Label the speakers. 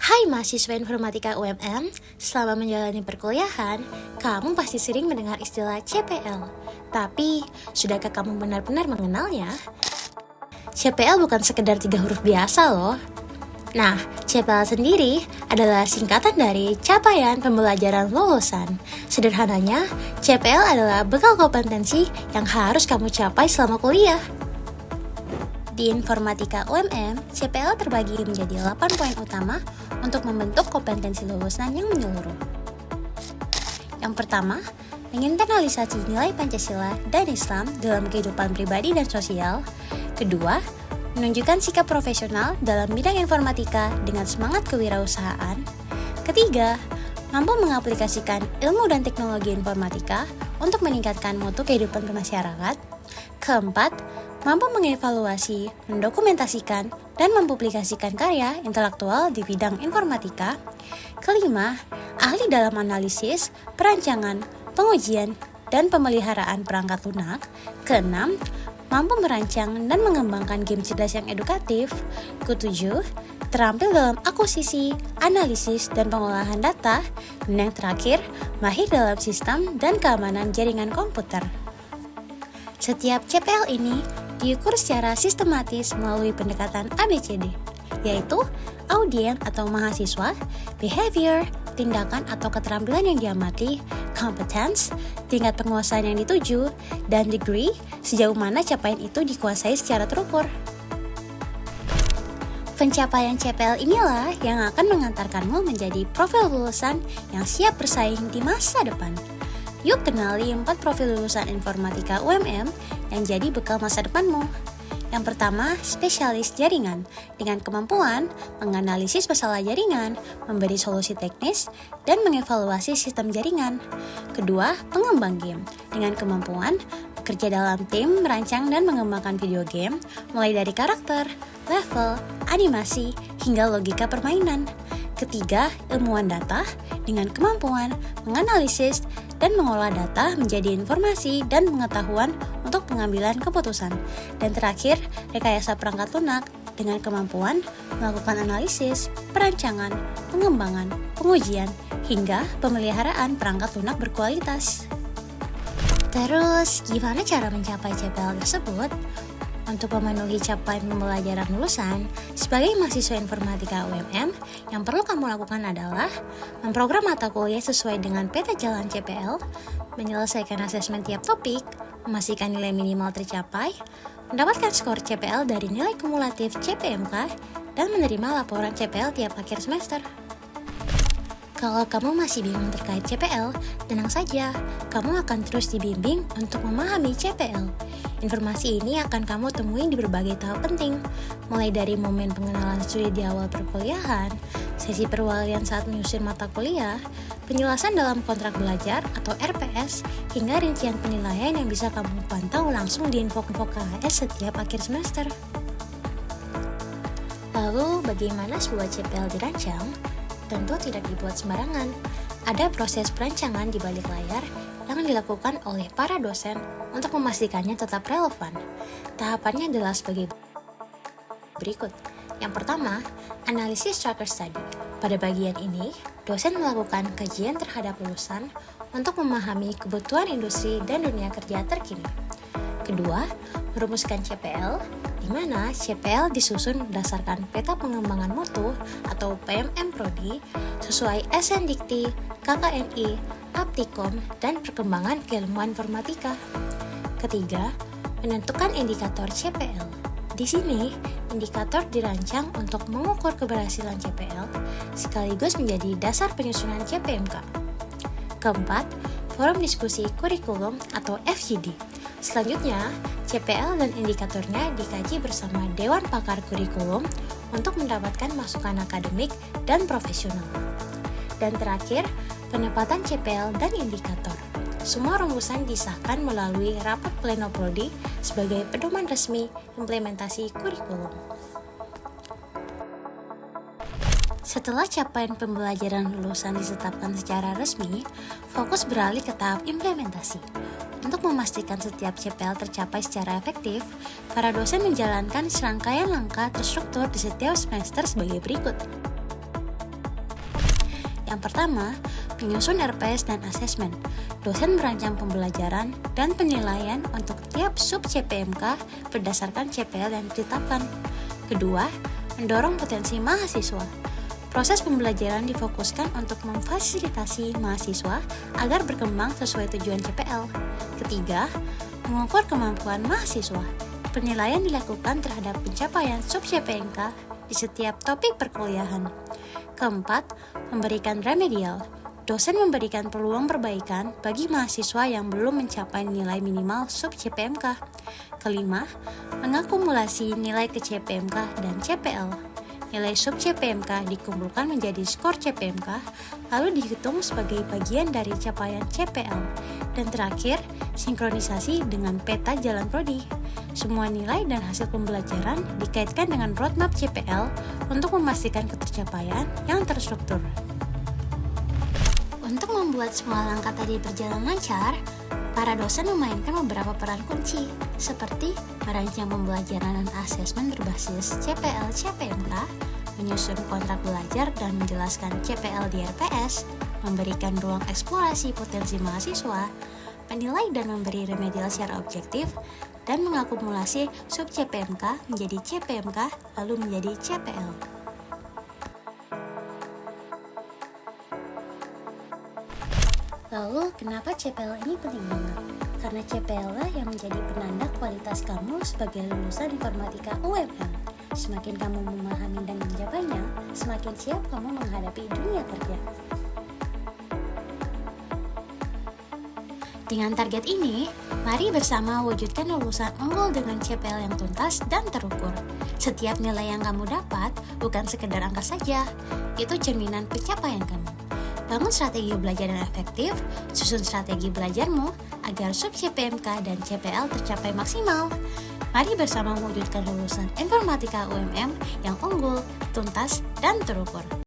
Speaker 1: Hai mahasiswa informatika UMM, selama menjalani perkuliahan, kamu pasti sering mendengar istilah CPL. Tapi, sudahkah kamu benar-benar mengenalnya? CPL bukan sekedar 3 huruf biasa loh. Nah, CPL sendiri adalah singkatan dari Capaian Pembelajaran Lulusan. Sederhananya, CPL adalah bekal kompetensi yang harus kamu capai selama kuliah. Di Informatika UMM, CPL terbagi menjadi 8 poin utama untuk membentuk kompetensi lulusan yang menyeluruh. Yang pertama, menginternalisasi nilai Pancasila dan Islam dalam kehidupan pribadi dan sosial. Kedua, menunjukkan sikap profesional dalam bidang informatika dengan semangat kewirausahaan. Ketiga, mampu mengaplikasikan ilmu dan teknologi informatika untuk meningkatkan mutu kehidupan bermasyarakat. Keempat, mampu mengevaluasi, mendokumentasikan, dan mempublikasikan karya intelektual di bidang informatika. Kelima, ahli dalam analisis, perancangan, pengujian, dan pemeliharaan perangkat lunak. Keenam, mampu merancang dan mengembangkan game cerdas yang edukatif. Ketujuh, terampil dalam akuisisi, analisis, dan pengolahan data. Dan yang terakhir, mahir dalam sistem dan keamanan jaringan komputer. Setiap CPL ini diukur secara sistematis melalui pendekatan ABCD, yaitu audien atau mahasiswa, behavior, tindakan atau keterampilan yang diamati, competence, tingkat penguasaan yang dituju, dan degree, sejauh mana capaian itu dikuasai secara terukur. Pencapaian CPL inilah yang akan mengantarkanmu menjadi profil lulusan yang siap bersaing di masa depan. Yuk kenali 4 profil lulusan informatika UMM yang jadi bekal masa depanmu. Yang pertama, spesialis jaringan dengan kemampuan menganalisis masalah jaringan, memberi solusi teknis, dan mengevaluasi sistem jaringan. Kedua, pengembang game dengan kemampuan bekerja dalam tim, merancang dan mengembangkan video game, mulai dari karakter, level, animasi, hingga logika permainan. Ketiga, ilmuwan data dengan kemampuan menganalisis dan mengolah data menjadi informasi dan pengetahuan untuk pengambilan keputusan. Dan terakhir, rekayasa perangkat lunak dengan kemampuan melakukan analisis, perancangan, pengembangan, pengujian, hingga pemeliharaan perangkat lunak berkualitas. Terus, gimana cara mencapai CPL tersebut? Untuk memenuhi capaian pembelajaran lulusan, sebagai mahasiswa informatika UMM, yang perlu kamu lakukan adalah memprogram mata kuliah sesuai dengan peta jalan CPL, menyelesaikan asesmen tiap topik, memastikan nilai minimal tercapai, mendapatkan skor CPL dari nilai kumulatif CPMK, dan menerima laporan CPL tiap akhir semester. Kalau kamu masih bingung terkait CPL, tenang saja, kamu akan terus dibimbing untuk memahami CPL. Informasi ini akan kamu temui di berbagai tahap penting, mulai dari momen pengenalan studi di awal perkuliahan, sesi perwalian saat menyusun mata kuliah, penjelasan dalam kontrak belajar atau RPS, hingga rincian penilaian yang bisa kamu pantau langsung di info-info KHS setiap akhir semester. Lalu, bagaimana sebuah CPL dirancang? Tentu tidak dibuat sembarangan. Ada proses perancangan di balik layar yang dilakukan oleh para dosen untuk memastikannya tetap relevan. Tahapannya adalah sebagai berikut. Yang pertama, analisis tracker study. Pada bagian ini, dosen melakukan kajian terhadap lulusan untuk memahami kebutuhan industri dan dunia kerja terkini. Kedua, merumuskan CPL, di mana CPL disusun berdasarkan peta pengembangan mutu atau PMM Prodi sesuai SNDikti, KKNI, Aptikom, dan perkembangan keilmuan informatika. Ketiga, menentukan indikator CPL. Di sini, indikator dirancang untuk mengukur keberhasilan CPL sekaligus menjadi dasar penyusunan CPMK. Keempat, forum diskusi kurikulum atau FGD. Selanjutnya, CPL dan indikatornya dikaji bersama Dewan Pakar Kurikulum untuk mendapatkan masukan akademik dan profesional. Dan terakhir, penempatan CPL dan indikator. Semua rumusan disahkan melalui rapat pleno prodi sebagai pedoman resmi implementasi kurikulum. Setelah capaian pembelajaran lulusan ditetapkan secara resmi, fokus beralih ke tahap implementasi. Untuk memastikan setiap CPL tercapai secara efektif, para dosen menjalankan serangkaian langkah terstruktur di setiap semester sebagai berikut. Yang pertama, menyusun RPS dan asesmen. Dosen merancang pembelajaran dan penilaian untuk tiap sub CPMK berdasarkan CPL yang ditetapkan. Kedua, mendorong potensi mahasiswa. Proses pembelajaran difokuskan untuk memfasilitasi mahasiswa agar berkembang sesuai tujuan CPL. Ketiga, mengukur kemampuan mahasiswa. Penilaian dilakukan terhadap pencapaian sub CPMK di setiap topik perkuliahan. Keempat, memberikan remedial. Dosen memberikan peluang perbaikan bagi mahasiswa yang belum mencapai nilai minimal sub CPMK. Kelima, mengakumulasi nilai ke CPMK dan CPL. Nilai sub CPMK dikumpulkan menjadi skor CPMK, lalu dihitung sebagai bagian dari capaian CPL. Dan terakhir, sinkronisasi dengan peta jalan prodi. Semua nilai dan hasil pembelajaran dikaitkan dengan roadmap CPL untuk memastikan ketercapaian yang terstruktur. Untuk membuat semua langkah tadi berjalan lancar, para dosen memainkan beberapa peran kunci, seperti merancang pembelajaran dan asesmen berbasis CPL-CPMK, menyusun kontrak belajar dan menjelaskan CPL di RPS, memberikan ruang eksplorasi potensi mahasiswa, menilai dan memberi remedial secara objektif, dan mengakumulasi sub CPMK menjadi CPMK lalu menjadi CPL. Lalu, kenapa CPL ini penting banget? Karena CPL lah yang menjadi penanda kualitas kamu sebagai lulusan informatika UMM. Semakin kamu memahami dan mencapainya, semakin siap kamu menghadapi dunia kerja. Dengan target ini, mari bersama wujudkan lulusan unggul dengan CPL yang tuntas dan terukur. Setiap nilai yang kamu dapat bukan sekedar angka saja, itu cerminan pencapaian kamu. Bangun strategi belajar yang efektif, susun strategi belajarmu agar sub CPMK dan CPL tercapai maksimal. Mari bersama mewujudkan lulusan informatika UMM yang unggul, tuntas, dan terukur.